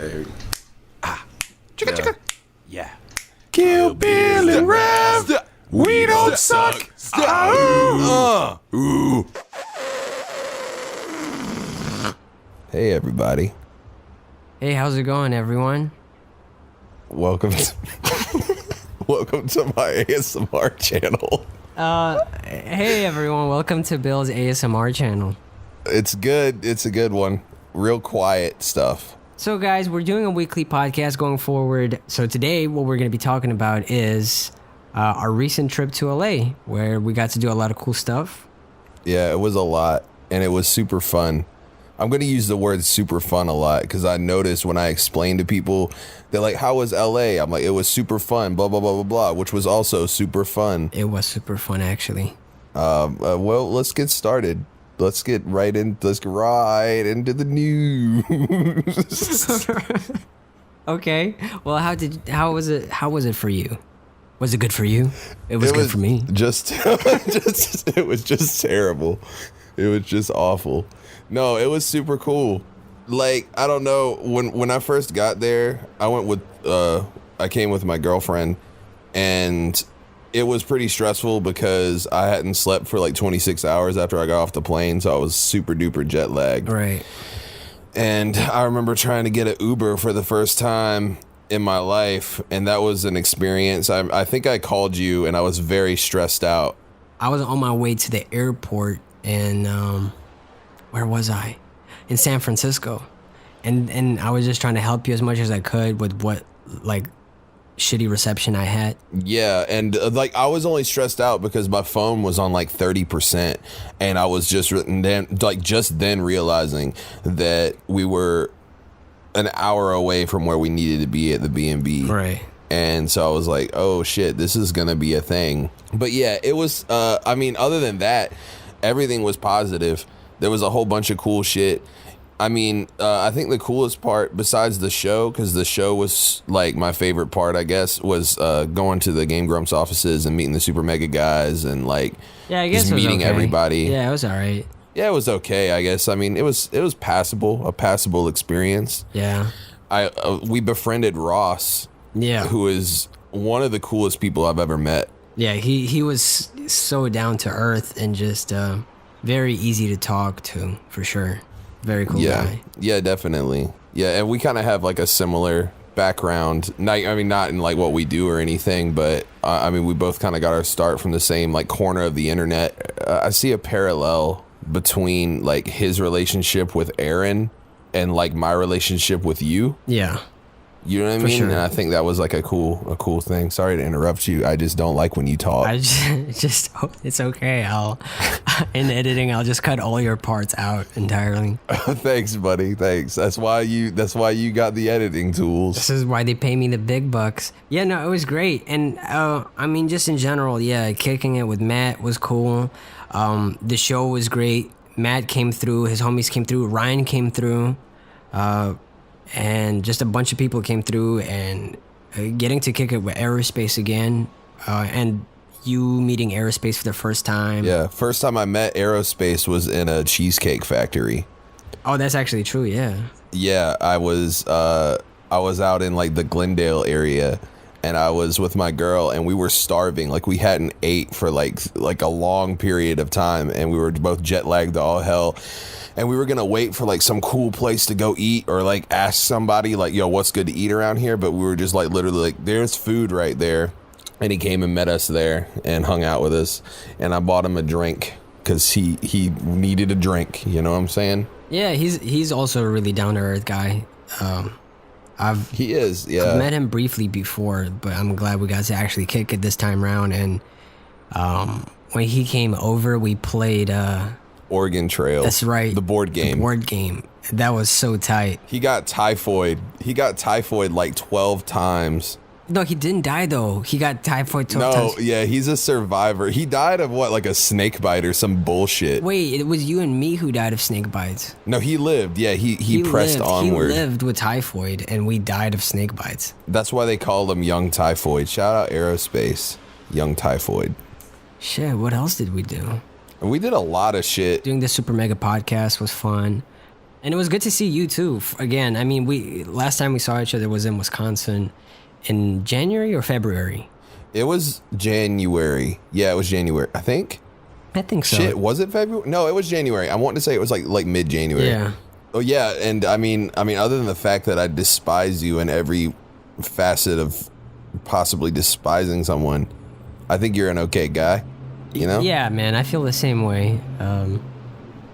Hey. Chicka, chicka. Yeah. Kill Bill and Rev. We don't suck. Ooh. Hey, everybody. Hey, how's it going, everyone? Welcome to, welcome to my ASMR channel. Hey, everyone. Welcome to Bill's ASMR channel. It's good. It's a good one. Real quiet stuff. So, guys, we're doing a weekly podcast going forward. So today, what we're going to be talking about is our recent trip to LA, where we got to do a lot of cool stuff. Yeah, it was a lot, and it was super fun. I'm going to use the word super fun a lot because I noticed when I explain to people, they're like, how was LA? I'm like, it was super fun, blah, blah, blah, blah, blah, which was also super fun. It was super fun, actually. Well, let's get started. Let's get right into the news. Okay. Well, how was it for you? Was it good for you? It was good for me. It was just terrible. It was just awful. No, it was super cool. Like, I don't know, when I first got there, I came with my girlfriend, and it was pretty stressful because I hadn't slept for like 26 hours after I got off the plane, so I was super duper jet lagged. Right. And I remember trying to get an Uber for the first time in my life, and that was an experience. I think I called you, and I was very stressed out. I was on my way to the airport, and where was I? In San Francisco. And I was just trying to help you as much as I could with what, like, shitty reception I had. Yeah, and like I was only stressed out because my phone was on like 30%, and I was just then realizing that we were an hour away from where we needed to be at the B&B. Right. And so I was like, oh shit, this is gonna be a thing. But yeah, it was I mean, other than that, everything was positive. There was a whole bunch of cool shit. I mean, I think the coolest part, besides the show, because the show was like my favorite part, I guess, was going to the Game Grumps offices and meeting the Super Mega guys and like I guess just meeting everybody. Yeah, it was all right. Yeah, it was okay, I guess. I mean, it was passable, a passable experience. Yeah. We befriended Ross. Yeah. Who is one of the coolest people I've ever met. Yeah, he was so down to earth and just very easy to talk to, for sure. Very cool guy. Yeah, definitely. Yeah, and we kind of have like a similar background. Not in like what we do or anything, but I mean, we both kind of got our start from the same like corner of the internet. I see a parallel between like his relationship with Aaron and like my relationship with you. Yeah. You know what I mean? Sure. And I think that was like a cool thing. Sorry to interrupt you. I just don't like when you talk. It's okay. In editing, I'll just cut all your parts out entirely. Thanks, buddy. Thanks. That's why you got the editing tools. This is why they pay me the big bucks. Yeah, no, it was great. And I mean, just in general, yeah, kicking it with Matt was cool. The show was great. Matt came through. His homies came through. Ryan came through. And just a bunch of people came through, and getting to kick it with Aerospace again, and you meeting Aerospace for the first time. Yeah, first time I met Aerospace was in a cheesecake factory. Oh, that's actually true, yeah. Yeah, I was out in like the Glendale area, and I was with my girl, and we were starving. Like we hadn't ate for like a long period of time, and we were both jet lagged to all hell. And we were going to wait for like some cool place to go eat or like ask somebody like, yo, what's good to eat around here? But we were just like literally like, there's food right there. And he came and met us there and hung out with us. And I bought him a drink because he needed a drink. You know what I'm saying? Yeah, he's also a really down to earth guy. I've met him briefly before, but I'm glad we got to actually kick it this time around. And when he came over, we played Oregon Trail. That's right. The board game. That was so tight. He got typhoid like 12 times. No, he didn't die though. He got typhoid 12 times. No, yeah, he's a survivor. He died of what, like a snake bite or some bullshit. Wait, it was you and me who died of snake bites. No, he lived. Yeah, he pressed onward. He lived with typhoid, and we died of snake bites. That's why they call him Young Typhoid. Shout out Aerospace, Young Typhoid. Shit, what else did we do? We did a lot of shit. Doing the Super Mega podcast was fun. And it was good to see you too. Again, I mean, last time we saw each other was in Wisconsin in January or February. It was January. Yeah, it was January. I think so. Shit, was it February? No, it was January. I want to say it was like mid-January. Yeah. Oh yeah, and I mean, other than the fact that I despise you in every facet of possibly despising someone, I think you're an okay guy. You know? Yeah, man, I feel the same way.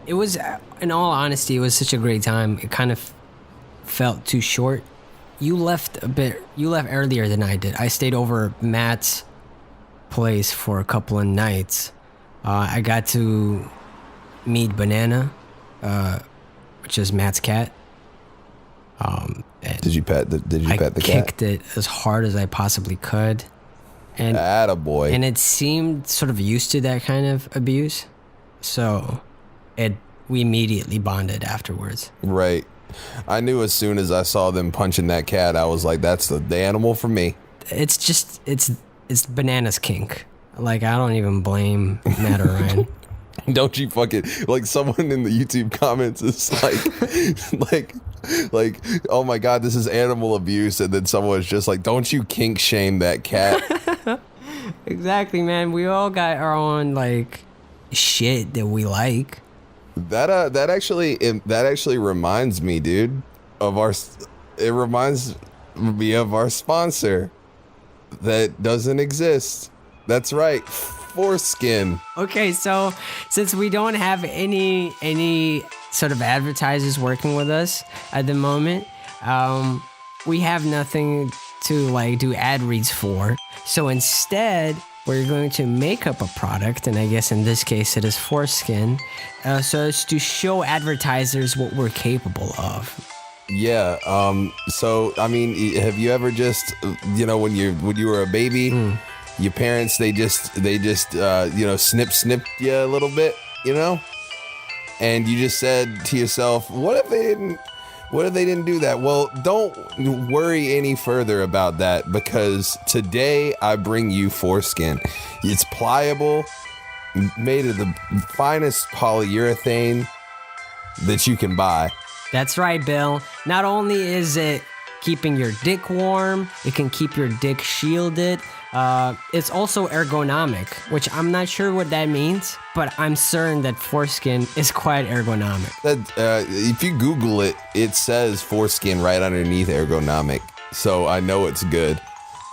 It was, in all honesty, it was such a great time. It kind of felt too short. You left earlier than I did. I stayed over at Matt's place for a couple of nights. I got to meet Banana, which is Matt's cat. Did you pet the cat? I kicked it as hard as I possibly could. And attaboy. And it seemed sort of used to that kind of abuse. So we immediately bonded afterwards. Right. I knew as soon as I saw them punching that cat, I was like, that's the animal for me. It's Banana's kink. Like, I don't even blame Matt or Ryan. Don't you fucking, like, someone in the YouTube comments is like, oh my God, this is animal abuse. And then someone's just like, don't you kink shame that cat. Exactly, man. We all got our own, like, shit that we like. That actually reminds me, dude, of it reminds me of our sponsor that doesn't exist. That's right. Foreskin. Okay, so since we don't have any sort of advertisers working with us at the moment, we have nothing to like do ad reads for. So instead, we're going to make up a product, and I guess in this case it is foreskin, so as to show advertisers what we're capable of. Yeah. So I mean, have you ever just, when you were a baby, your parents they just snip you a little bit, and you just said to yourself, what if they didn't do that? Well, don't worry any further about that, because today I bring you foreskin. It's pliable, made of the finest polyurethane that you can buy. That's right, Bill. Not only is it keeping your dick warm, it can keep your dick shielded. It's also ergonomic, which I'm not sure what that means, but I'm certain that foreskin is quite ergonomic. If you Google it, it says foreskin right underneath ergonomic, so I know it's good.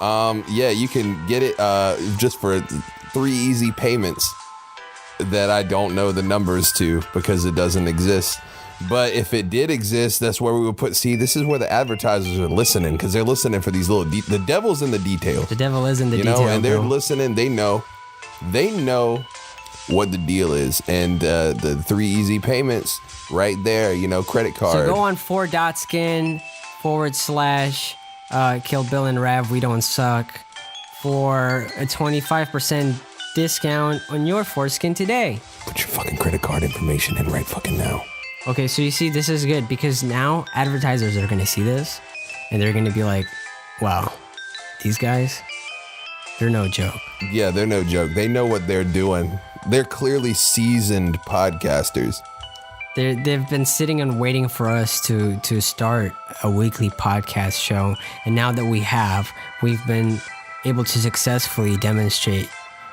Yeah, you can get it just for 3 easy payments that I don't know the numbers to because it doesn't exist. But if it did exist, that's where we would put. See, this is where the advertisers are listening, because they're listening for these little. The devil's in the details. The devil is in the detail, and they're listening. They know what the deal is, and the 3 easy payments right there. Credit card. So go on 4.skin / Kill Bill and Rav. We don't suck for a 25% discount on your foreskin today. Put your fucking credit card information in right fucking now. Okay, so you see, this is good because now advertisers are going to see this and they're going to be like, wow, these guys, they're no joke. Yeah, they're no joke. They know what they're doing. They're clearly seasoned podcasters. They've been sitting and waiting for us to start a weekly podcast show. And now that we've been able to successfully demonstrate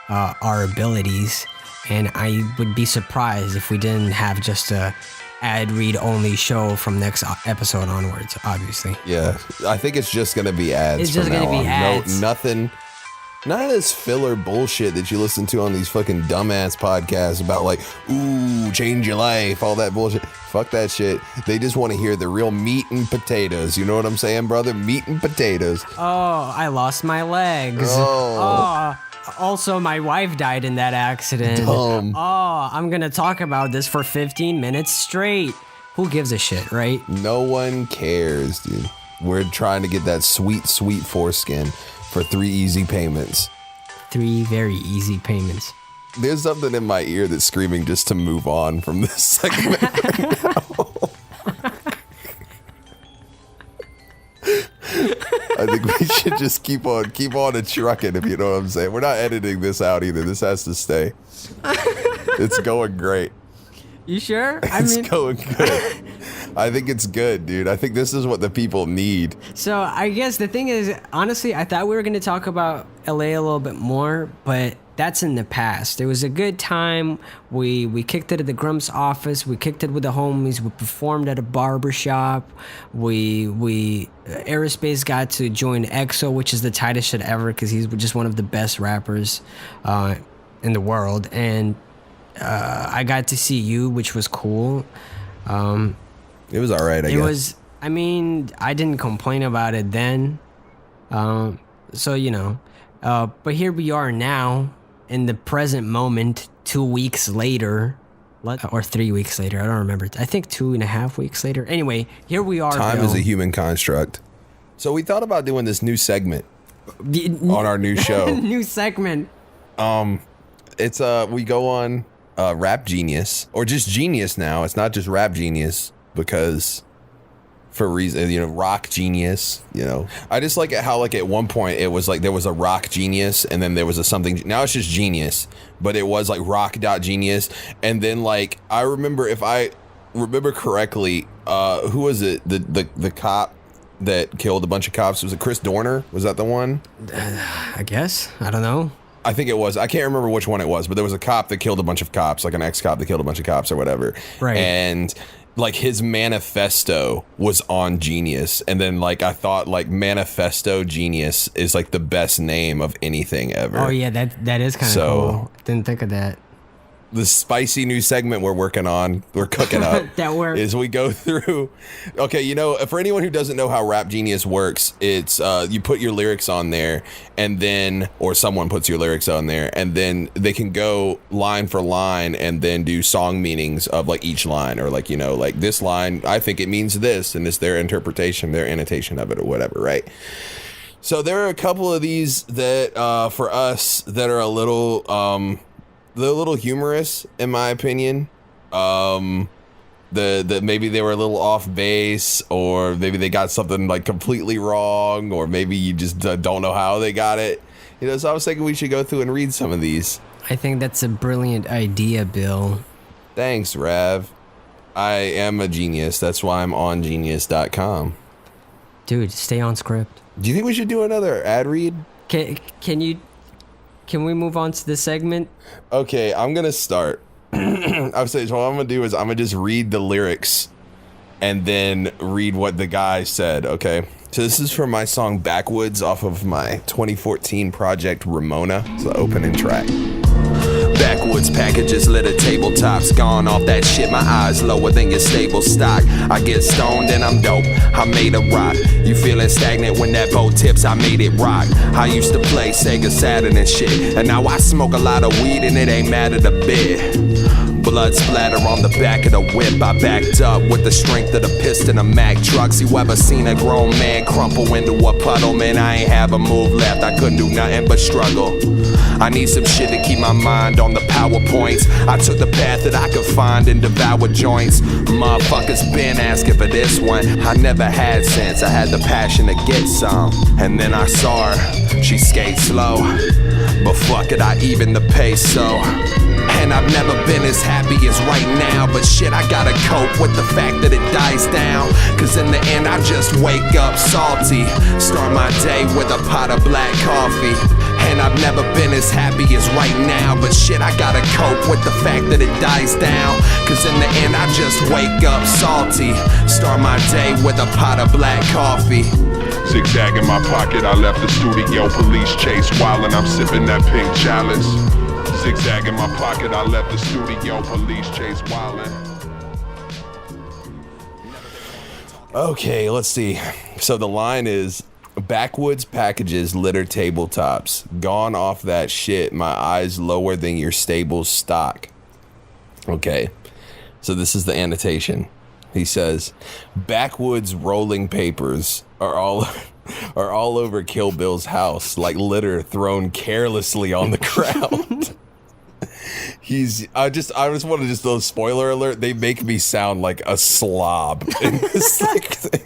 our abilities. And I would be surprised if we didn't have just a ad read only show from next episode onwards, obviously. Yeah, I think it's just going to be ads. It's just going to be ads. No, nothing. None of this filler bullshit that you listen to on these fucking dumbass podcasts about like, ooh, change your life, all that bullshit. Fuck that shit. They just want to hear the real meat and potatoes. You know what I'm saying, brother? Meat and potatoes. Oh, I lost my legs. Oh. Also, my wife died in that accident. Dumb. Oh, I'm going to talk about this for 15 minutes straight. Who gives a shit, right? No one cares, dude. We're trying to get that sweet, sweet foreskin for 3 easy payments. 3 very easy payments. There's something in my ear that's screaming just to move on from this segment right now. I think we should just keep on a trucking, if you know what I'm saying. We're not editing this out either. This has to stay. It's going great. You sure? It's going good. I think it's good, dude. I think this is what the people need. So I guess the thing is, honestly, I thought we were going to talk about LA a little bit more, but that's in the past. It was a good time. We kicked it at the Grump's office. We kicked it with the homies. We performed at a barber shop. Aerospace got to join EXO, which is the tightest shit ever because he's just one of the best rappers in the world. And I got to see you, which was cool. It was all right, I guess. I mean, I didn't complain about it then. So, you know. But here we are now, in the present moment, 2 weeks later. Or 3 weeks later, I don't remember. I think 2.5 weeks later. Anyway, here we are. Time is a human construct. So we thought about doing this new segment on our new show. New segment. It's we go on Rap Genius, or just Genius now. It's not just Rap Genius, because for reason, you know, Rock Genius, you know. I just like it how, like, at one point it was like there was a Rock Genius and then there was a something. Now it's just Genius, but it was like Rock.Genius. And then, like, I remember, if I remember correctly, who was it? The cop that killed a bunch of cops? Was it Chris Dorner? Was that the one? I guess. I don't know. I think it was. I can't remember which one it was, but there was a cop that killed a bunch of cops, like an ex-cop that killed a bunch of cops or whatever. Right. And like his manifesto was on Genius. And then, like, I thought, like, Manifesto Genius is like the best name of anything ever. Oh yeah, that is kind of cool. Didn't think of that. The spicy new segment we're working on, we're cooking up, is we go through. Okay, you know, for anyone who doesn't know how Rap Genius works, it's you put your lyrics on there, and then, or someone puts your lyrics on there, and then they can go line for line and then do song meanings of, like, each line, or, like, you know, like, this line, I think it means this, and it's their interpretation, their annotation of it, or whatever, right? So there are a couple of these that for us that are a little they're a little humorous, in my opinion. The maybe they were a little off base, or maybe they got something, like, completely wrong, or maybe you just don't know how they got it. You know, so I was thinking we should go through and read some of these. I think that's a brilliant idea, Bill. Thanks, Rav. I am a genius. That's why I'm on genius.com. Dude, stay on script. Do you think we should do another ad read? Can we move on to the segment? Okay, I'm going to start. I'll say, so what I'm going to do is I'm going to just read the lyrics and then read what the guy said, okay? So this is from my song Backwoods off of my 2014 project Ramona. It's the opening track. Backwoods packages, litter tabletops, gone off that shit, my eyes lower than your stable stock. I get stoned and I'm dope, I made a rock. You feeling stagnant when that bow tips, I made it rock. I used to play Sega Saturn and shit, and now I smoke a lot of weed and it ain't mattered a bit. Blood splatter on the back of the whip. I backed up with the strength of the piston of Mack trucks. You ever seen a grown man crumple into a puddle? Man, I ain't have a move left. I couldn't do nothing but struggle. I need some shit to keep my mind on the PowerPoints. I took the path that I could find and devour joints. Motherfuckers been asking for this one. I never had sense. I had the passion to get some. And then I saw her. She skates slow. But fuck it, I even the pace so. And I've never been as happy as right now. But shit, I gotta cope with the fact that it dies down. Cause in the end I just wake up salty. Start my day with a pot of black coffee. And I've never been as happy as right now. But shit, I gotta cope with the fact that it dies down. Cause in the end I just wake up salty. Start my day with a pot of black coffee. Zigzag in my pocket, I left the studio, police chase while and I'm sipping that pink chalice. Zigzag in my pocket, I left the studio, police chase wildin'. Okay, let's see. So the line is, backwoods packages litter tabletops. Gone off that shit, my eyes lower than your stable stock. Okay, so this is the annotation. He says, backwoods rolling papers are all over Kill Bill's house, like litter thrown carelessly on the ground. I just want to just a spoiler alert. They make me sound like a slob in this thing.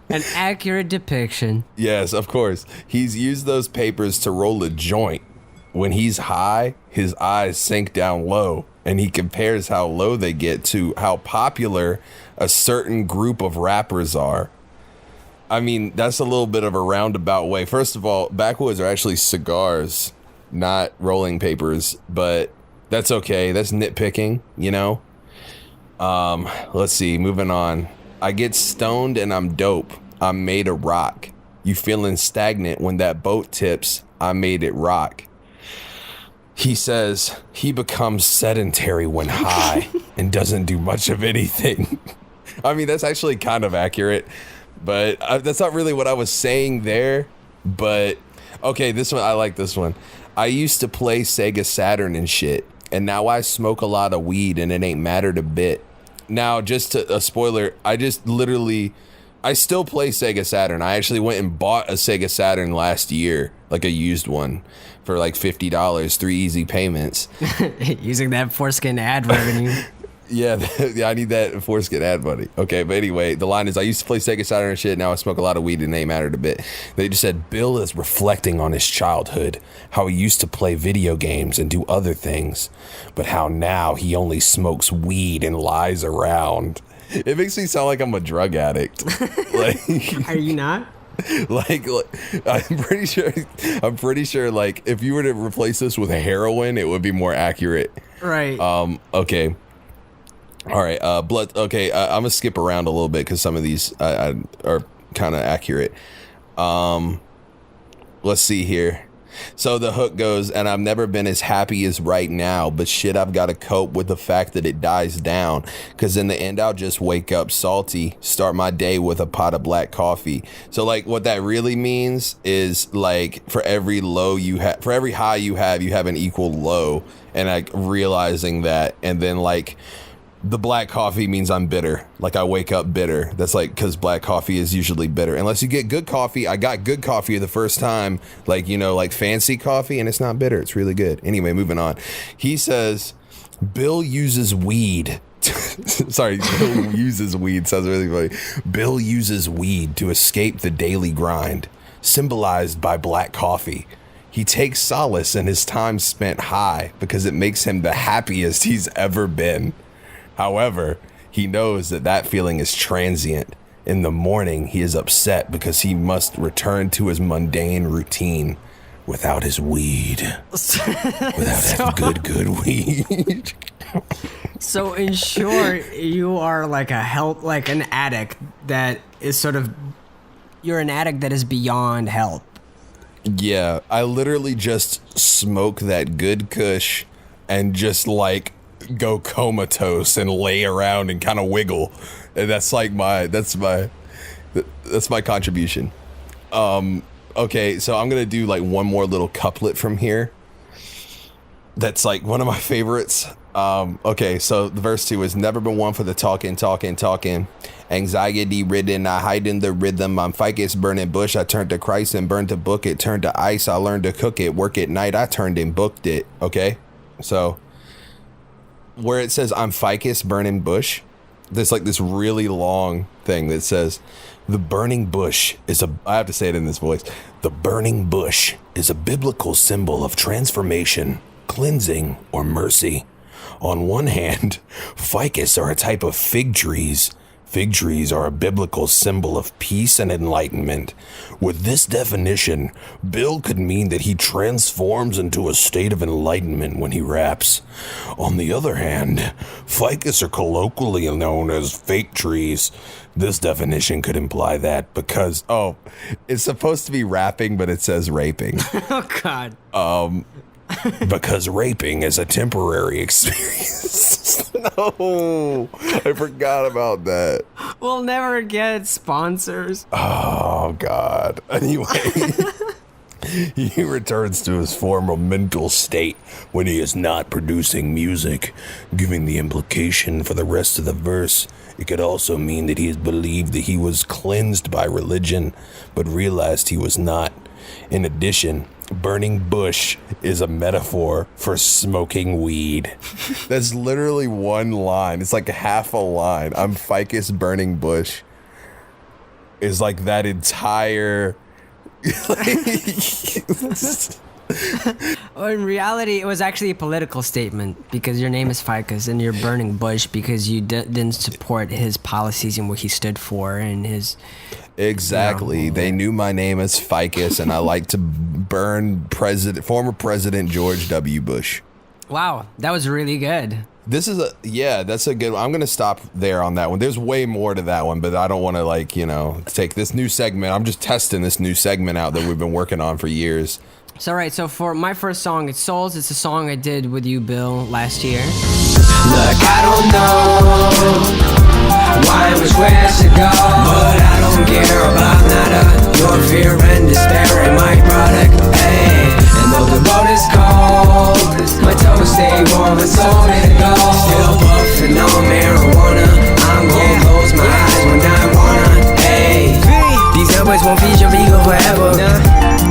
An accurate depiction. Yes, of course. He's used those papers to roll a joint. when he's high, his eyes sink down low, and he compares how low they get to how popular a certain group of rappers are. I mean, that's a little bit of a roundabout way. First of all, backwoods are actually cigars, not rolling papers, but that's okay. That's nitpicking, you know? Let's see, moving on. I get stoned and I'm dope. I'm made of rock. You feeling stagnant when that boat tips. I made it rock. He says he becomes sedentary when high and doesn't do much of anything. I mean, that's actually kind of accurate, but that's not really what I was saying there. But okay, this one, I like this one. I used to play Sega Saturn and shit, and now I smoke a lot of weed and it ain't mattered a bit. Now, just a spoiler, I still play Sega Saturn. I actually went and bought a Sega Saturn last year, like a used one, for like $50, 3 easy payments. Using that foreskin ad revenue. Yeah, I need that foreskin ad money. Okay, but anyway, the line is, I used to play Sega Saturn and shit, now I smoke a lot of weed and it ain't mattered a bit. They just said, Bill is reflecting on his childhood, how he used to play video games and do other things, but how now he only smokes weed and lies around. It makes me sound like I'm a drug addict. Like, are you not? Like I'm pretty sure like if you were to replace this with heroin, it would be more accurate. Right. Okay. All right. Blood. Okay. I'm gonna skip around a little bit because some of these are kind of accurate. Let's see here. So the hook goes, and I've never been as happy as right now, but shit, I've got to cope with the fact that it dies down, because in the end, I'll just wake up salty, start my day with a pot of black coffee. So like what that really means is like for every low you have, for every high you have an equal low, and like realizing that, and then like the black coffee means I'm bitter. Like I wake up bitter. That's like, because black coffee is usually bitter. Unless you get good coffee. I got good coffee the first time, like, you know, like fancy coffee, and it's not bitter. It's really good. Anyway, moving on. He says, Bill uses weed. Sorry, Bill uses weed. Sounds really funny. Bill uses weed to escape the daily grind, symbolized by black coffee. He takes solace in his time spent high because it makes him the happiest he's ever been. However, he knows that feeling is transient. In the morning, he is upset because he must return to his mundane routine without his weed. Without having good weed. So in short, you are like an addict that is sort of, you're an addict that is beyond help. Yeah, I literally just smoke that good kush and just like go comatose and lay around and kind of wiggle, and that's my contribution. Okay, so I'm gonna do like one more little couplet from here that's like one of my favorites. Okay, so the verse 2 is, never been one for the talking, anxiety ridden, I hide in the rhythm, I'm ficus burning bush, I turned to Christ and burned to book it, turned to ice, I learned to cook it, work at night, I turned and booked it. Okay, so where it says I'm ficus burning bush, there's like this really long thing that says the burning bush is I have to say it in this voice. The burning bush is a biblical symbol of transformation, cleansing, or mercy. On one hand, ficus are a type of fig trees. Fig trees are a biblical symbol of peace and enlightenment. With this definition, Bill could mean that he transforms into a state of enlightenment when he raps. On the other hand, ficus are colloquially known as fake trees. This definition could imply that because, it's supposed to be rapping, but it says raping. Oh, God. Because raping is a temporary experience. No, I forgot about that. We'll never get sponsors. Oh, God. Anyway, he returns to his former mental state when he is not producing music, giving the implication for the rest of the verse. It could also mean that he has believed that he was cleansed by religion, but realized he was not. In addition, burning bush is a metaphor for smoking weed. That's literally one line. It's like half a line. I'm ficus burning bush is like that entire Well, in reality, it was actually a political statement because your name is Ficus and you're burning Bush because you didn't support his policies and what he stood for and his... Exactly. They knew my name as Ficus, and I like to burn former President George W. Bush. Wow, that was really good. That's a good one. I'm going to stop there on that one. There's way more to that one, but I don't want to take this new segment. I'm just testing this new segment out that we've been working on for years. So, right, so for my first song, it's Souls. It's a song I did with you, Bill, last year. Look, I don't know why and which way I should go, but I don't care about nada. Your fear and despair in my product, hey. And though the road is cold, my toes stay warm and so did it go. Still puffing on marijuana, I'm gonna close my eyes when I wanna, hey. These numbers won't feed your ego forever.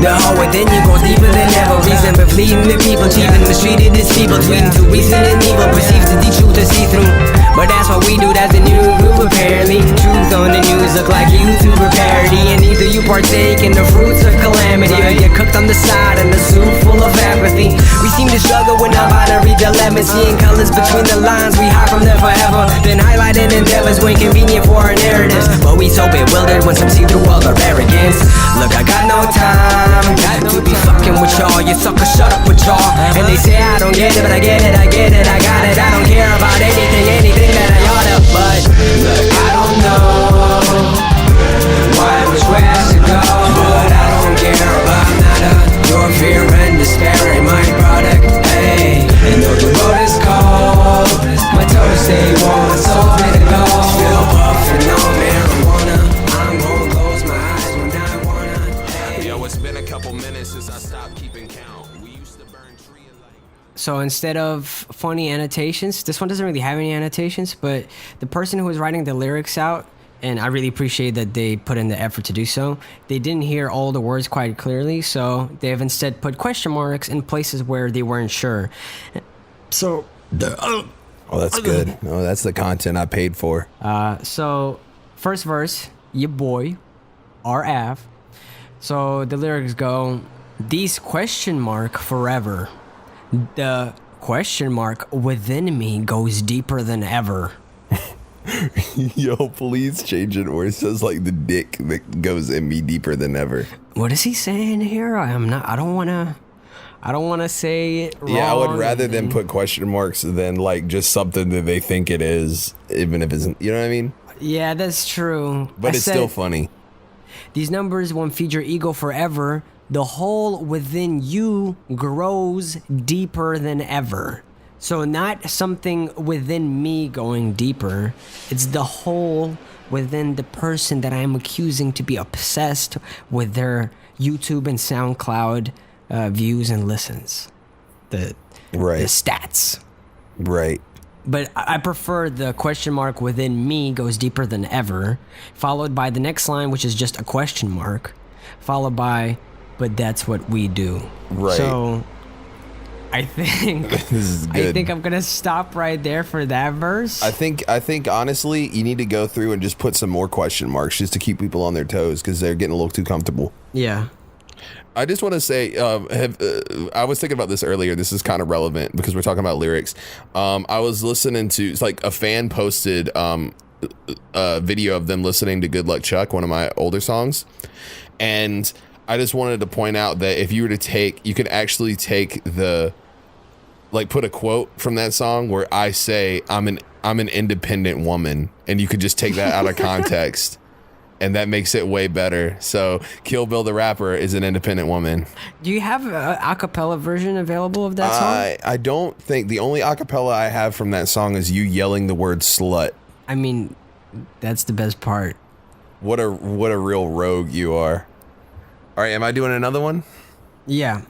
The hole within you goes deeper than ever. Reason but fleeting the people, cheating, mistreated as people, tweeting to reason and evil, perceived to the truth to see through. But that's what we do, that's the new group apparently. Truth on the news look like YouTuber parody, and either you partake in the fruits of calamity or get cooked on the side in the soup full of apathy. We seem to struggle with non-binary dilemmas, seeing colors between the lines, we hide from them forever, then highlighting endeavors when convenient for our narratives. But we so bewildered when some see through all our arrogance. Look, I got no time to be fucking with y'all, you suckers shut up with y'all. And they say I don't get it, but I get it, I got it. I don't care about anything that I oughta. But look, I don't know why and which way I should go, but I don't care about nada. Your fear and despair ain't my product, hey. And though the road is cold, my toes stay warm and so did it go. Still puffing on marijuana, I'm gonna close my eyes when I wanna, hey. Yo, it's been a couple minutes since I stopped keeping count. We used to burn tree like... So instead of funny annotations, this one doesn't really have any annotations, but the person who was writing the lyrics out, and I really appreciate that they put in the effort to do so, they didn't hear all the words quite clearly, so they have instead put question marks in places where they weren't sure. So... Oh, that's good. Oh, that's the content I paid for. So, first verse, your boy, RF. So the lyrics go, these question mark forever. The question mark within me goes deeper than ever. Yo, please change it where it says like the dick that goes in me deeper than ever. What is he saying here? I don't want to say it wrong. Yeah, I would rather than put question marks than like just something that they think it is, even if it isn't. You know what I mean? Yeah, that's true. But it's still funny. These numbers won't feed your ego forever. The hole within you grows deeper than ever. So not something within me going deeper. It's the hole within the person that I'm accusing to be obsessed with their YouTube and SoundCloud views and listens. The stats. Right. But I prefer the question mark within me goes deeper than ever, followed by the next line, which is just a question mark, followed by, but that's what we do. Right. So I think this is good. I think I'm gonna stop right there for that verse. I think honestly, you need to go through and just put some more question marks just to keep people on their toes because they're getting a little too comfortable. Yeah. I just want to say, I was thinking about this earlier. This is kind of relevant because we're talking about lyrics. I was listening to, it's like a fan posted a video of them listening to Good Luck Chuck, one of my older songs. And I just wanted to point out that if you were to take, you could actually take put a quote from that song where I say, I'm an independent woman. And you could just take that out of context. And that makes it way better. So Kill Bill the rapper is an independent woman. Do you have an a cappella version available of that song? I don't think. The only a cappella I have from that song is you yelling the word slut. I mean, that's the best part. What a real rogue you are. All right, am I doing another one? Yeah.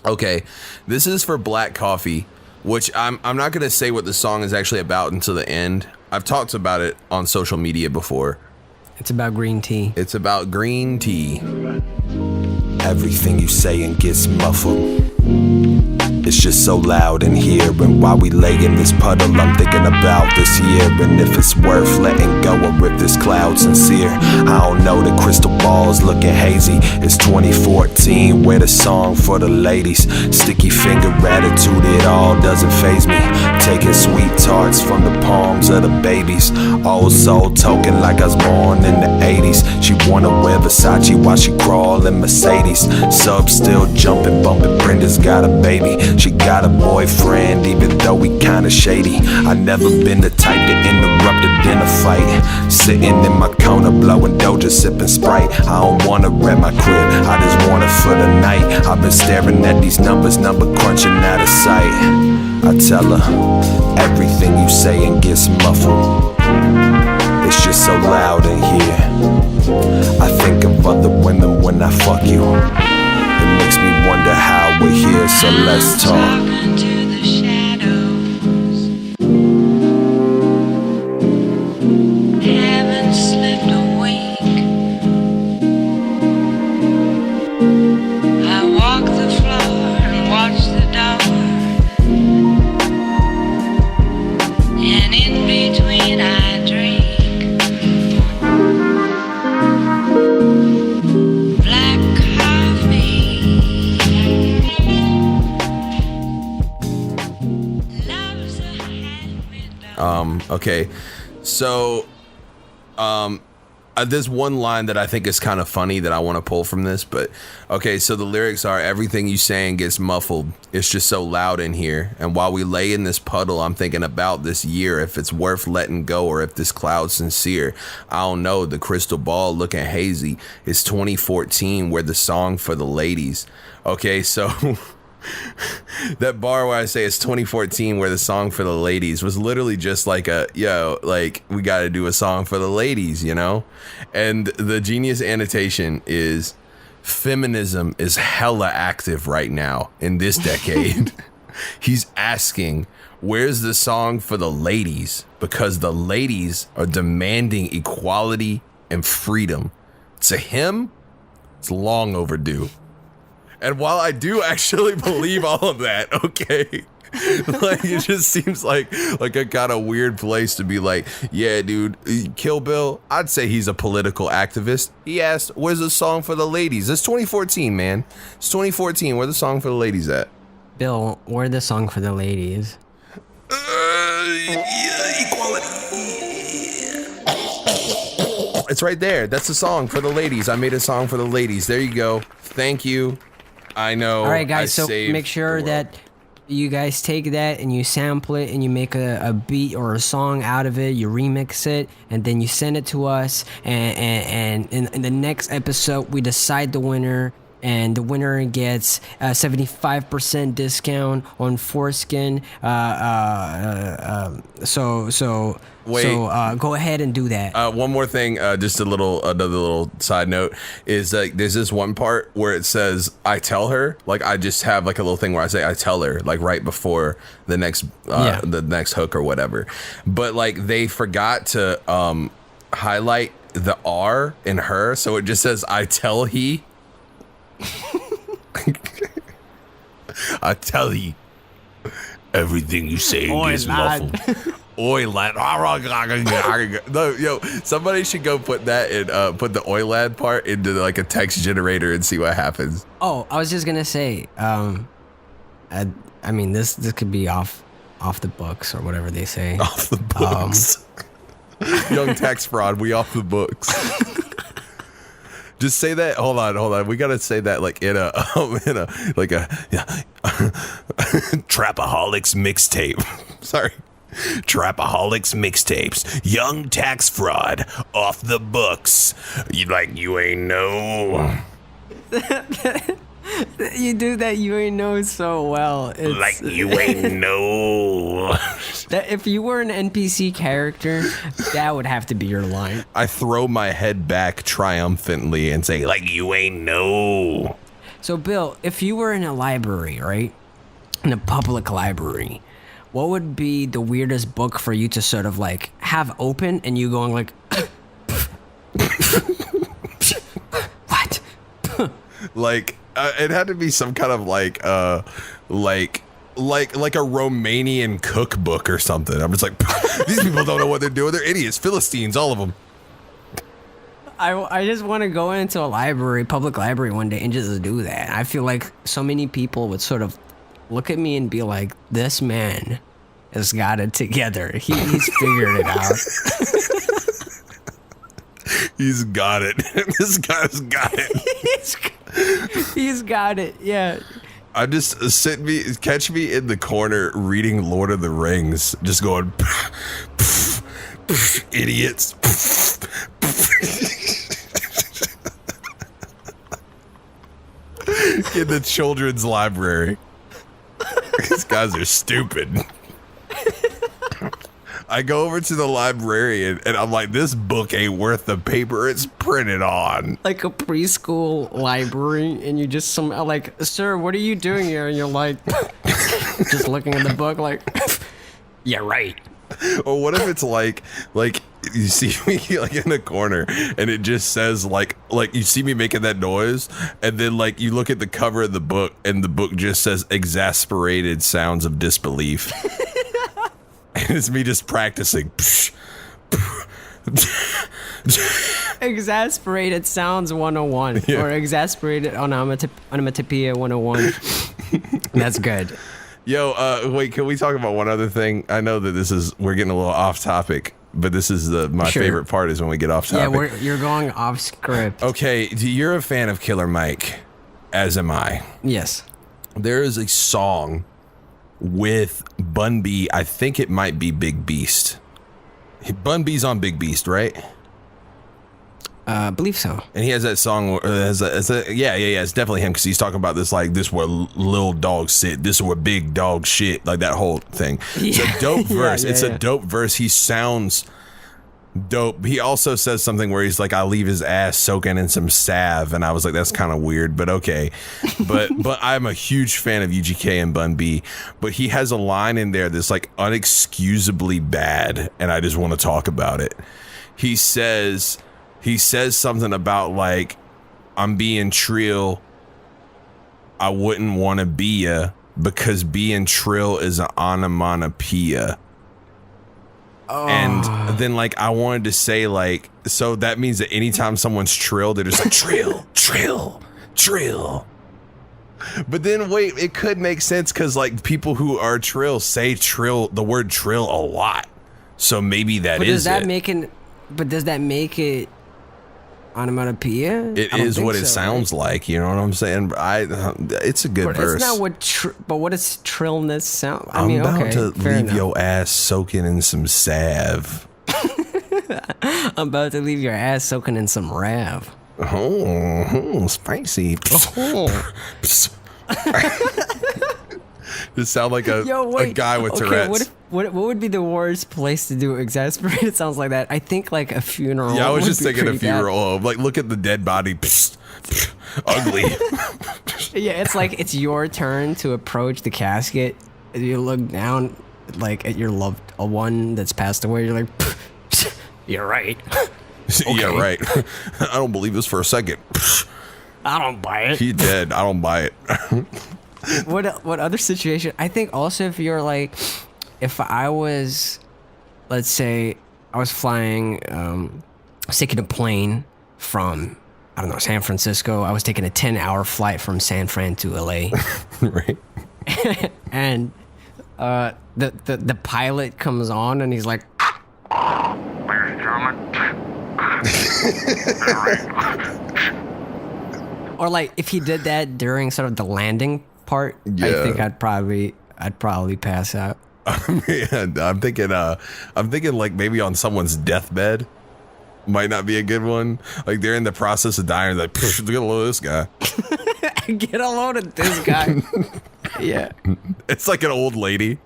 Okay. This is for Black Coffee, which I'm not going to say what the song is actually about until the end. I've talked about it on social media before. It's about green tea. It's about green tea. Everything you saying gets muffled. It's just so loud in here, and while we lay in this puddle, I'm thinking about this year, and if it's worth letting go or if this cloud sincere. I don't know, the crystal ball's looking hazy. It's 2014, we're the song for the ladies. Sticky finger attitude, it all doesn't faze me. Taking sweet tarts from the palms of the babies. Old soul token like I was born in the 80s. She wanna wear Versace while she crawl in Mercedes. Sub still jumping, bumping, Brenda's got a baby. She got a boyfriend, even though he kinda shady. I never been the type to interrupt a dinner fight. Sitting in my corner, blowing Doja, sipping Sprite. I don't wanna rent my crib, I just want it for the night. I've been staring at these numbers, number crunching out of sight. I tell her, everything you saying gets muffled. It's just so loud in here. I think of other women when I fuck you. It makes me wonder how we're here, so let's talk. Okay, so there's one line that I think is kind of funny that I want to pull from this, but okay, so the lyrics are, everything you saying gets muffled. It's just so loud in here. And while we lay in this puddle, I'm thinking about this year, if it's worth letting go or if this cloud's sincere. I don't know, the crystal ball looking hazy. It's 2014, we're the song for the ladies. Okay, so that bar where I say it's 2014, where the song for the ladies was literally just like like we got to do a song for the ladies, you know? And the genius annotation is, feminism is hella active right now in this decade. He's asking, where's the song for the ladies? Because the ladies are demanding equality and freedom. To him, it's long overdue. And while I do actually believe all of that, okay, like it just seems like a kind of weird place to be like, yeah, dude, Kill Bill, I'd say he's a political activist. He asked, where's the song for the ladies? It's 2014, man. It's 2014. Where the song for the ladies at? Bill, where the song for the ladies? Equality. It's right there. That's the song for the ladies. I made a song for the ladies. There you go. Thank you. I know. All right, guys, so make sure that you guys take that and you sample it and you make a beat or a song out of it, you remix it, and then you send it to us, and in the next episode we decide the winner, and the winner gets a 75% discount on foreskin. Wait. So go ahead and do that. One more thing, just another little side note is like there's this one part where it says I tell her, like I just have like a little thing where I say I tell her, like right before the next hook or whatever, but like they forgot to highlight the R in her, so it just says I tell he. I tell you, everything you say is muffled. Oi lad. No, yo, somebody should go put that in, put the oi lad part into like a text generator and see what happens. Oh, I was just gonna say, I mean, this could be off the books or whatever they say. Off the books. Young tax fraud. We off the books. Just say that. Hold on. We gotta say that like in a Trapaholics mixtape. Sorry. Trapaholics mixtapes. Young tax fraud. Off the books. You ain't know. You do that you ain't know so well. Like you ain't know. That if you were an NPC character, that would have to be your line. I throw my head back triumphantly and say, like you ain't know. So Bill, if you were in a library, right? In a public library, what would be the weirdest book for you to sort of like have open and you going like what? Like it had to be some kind of like like a Romanian cookbook or something. I'm just like, these people don't know what they're doing. They're idiots, Philistines, all of them. I just want to go into a library, public library one day and just do that. I feel like so many people would sort of look at me and be like, this man has got it together. He's figured it out. He's got it. This guy's got it. He's got it. Yeah. I'm just catch me in the corner reading Lord of the Rings, just going, idiots. In the children's library. These guys are stupid. I go over to the librarian and I'm like, this book ain't worth the paper it's printed on. Like a preschool library, and you just like, sir, what are you doing here? And you're like, just looking at the book like, yeah, right. Or what if it's like you see me like in the corner and it just says like you see me making that noise, and then like you look at the cover of the book and the book just says exasperated sounds of disbelief. And it's me just practicing. Exasperated sounds 101, yeah. Or exasperated onomatopoeia 101. That's good. Yo, wait, can we talk about one other thing? I know that we're getting a little off topic, but this is my favorite part is when we get off topic. Yeah, you're going off script. Okay, you're a fan of Killer Mike, as am I. Yes. There is a song with Bun B. I think it might be Big Beast. Bun B's on Big Beast, right? I believe so. And he has that song. Yeah. It's definitely him because he's talking about this like this where little dogs sit, this where big dog shit, like that whole thing. It's a dope verse. It's a dope verse. He sounds dope. He also says something where he's like, "I leave his ass soaking in some salve," and I was like, "That's kind of weird," but okay. But I'm a huge fan of UGK and Bun B. But he has a line in there that's like unexcusably bad, and I just want to talk about it. He says something about like, I'm being trill. I wouldn't want to be ya because being trill is an onomatopoeia. Oh. And then like I wanted to say like, so that means that anytime someone's trill, they're just like trill. But then wait, it could make sense because like people who are trill say the word trill a lot. So maybe that is it. But does that make it onomatopoeia? It is what it sounds like. You know what I'm saying? It's a good verse. It's not but what does trillness sound? I'm about to leave your ass soaking in some salve. I'm about to leave your ass soaking in some rav. Oh, spicy. Just sound like a guy with Tourette's. What would be the worst place to do exasperated? Sounds like that. I think like a funeral. Yeah, I was just thinking a funeral home. Like, look at the dead body. Ugly. Yeah, it's like it's your turn to approach the casket. You look down like at your loved one that's passed away. You're like, you're right. Okay. Yeah, right. I don't believe this for a second. I don't buy it. He's dead. I don't buy it. What other situation? I think also if you're like, if I was, let's say, I was flying, I was taking a plane from, I don't know, San Francisco. I was taking a 10-hour flight from San Fran to LA. Right. And the pilot comes on and he's like, ladies and gentlemen. Or like if he did that during sort of the landing part, I think I'd probably pass out. Yeah, I'm thinking like maybe on someone's deathbed might not be a good one. Like they're in the process of dying, like get a load of this guy. Get a load of this guy. Yeah, it's like an old lady,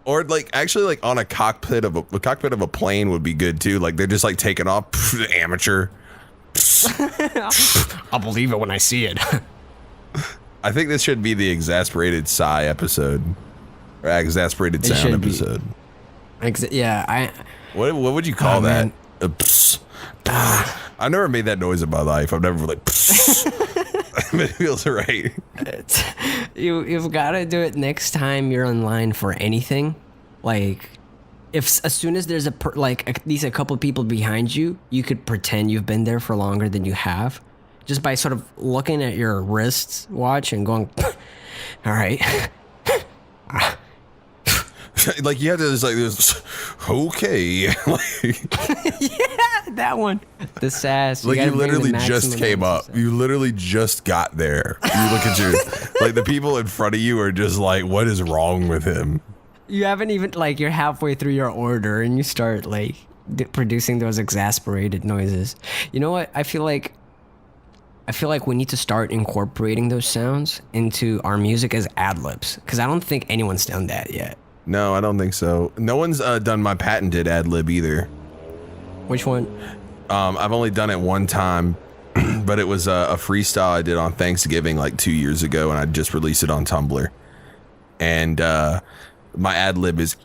or like actually like on a cockpit of a plane would be good too. Like they're just like taking off, amateur. I'll believe it when I see it. I think this should be the exasperated sigh episode, or exasperated sound episode. What would you call that? I never made that noise in my life. I've never like. It feels right. You've got to do it next time you're online for anything. Like, if as soon as there's at least a couple people behind you, you could pretend you've been there for longer than you have, just by sort of looking at your wrist watch and going, "All right." Like you have to just like this. Okay. Yeah, that one. The sass. Like you literally just came up. You literally just got there. You look at your like the people in front of you are just like, what is wrong with him? You haven't even like you're halfway through your order and you start like producing those exasperated noises. You know what? I feel like we need to start incorporating those sounds into our music as ad-libs, because I don't think anyone's done that yet. No, I don't think so. No one's done my patented ad-lib either. Which one? I've only done it one time, but it was a freestyle I did on Thanksgiving like 2 years ago, and I just released it on Tumblr. And my ad-lib is...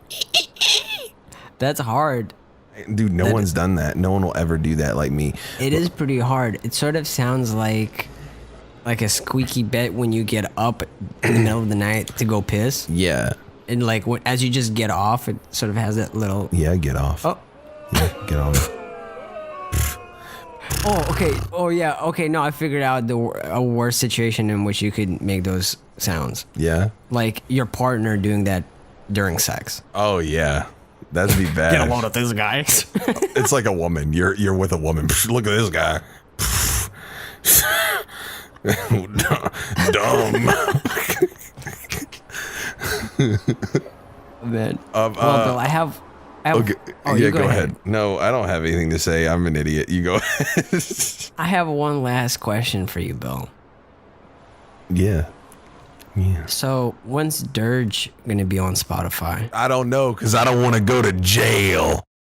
That's hard. Dude, no one's done that. No one will ever do that like me. It is pretty hard. It sort of sounds like a squeaky bed when you get up in the middle of the night to go piss. Yeah. And like as you just get off, it sort of has that little... Yeah, get off. Oh. Yeah, get off. Oh, okay. Oh, yeah. Okay, no, I figured out a worse situation in which you could make those sounds. Yeah? Like your partner doing that during sex. Oh, yeah. That'd be bad. Get a load of this guy. It's like a woman. You're with a woman. Look at this guy. Dumb. Man. Well, Bill, I have. Okay. Oh, yeah, you go ahead. No, I don't have anything to say. I'm an idiot. You go ahead. I have one last question for you, Bill. Yeah. Yeah. So, when's Dirge gonna be on Spotify? I don't know, because I don't want to go to jail.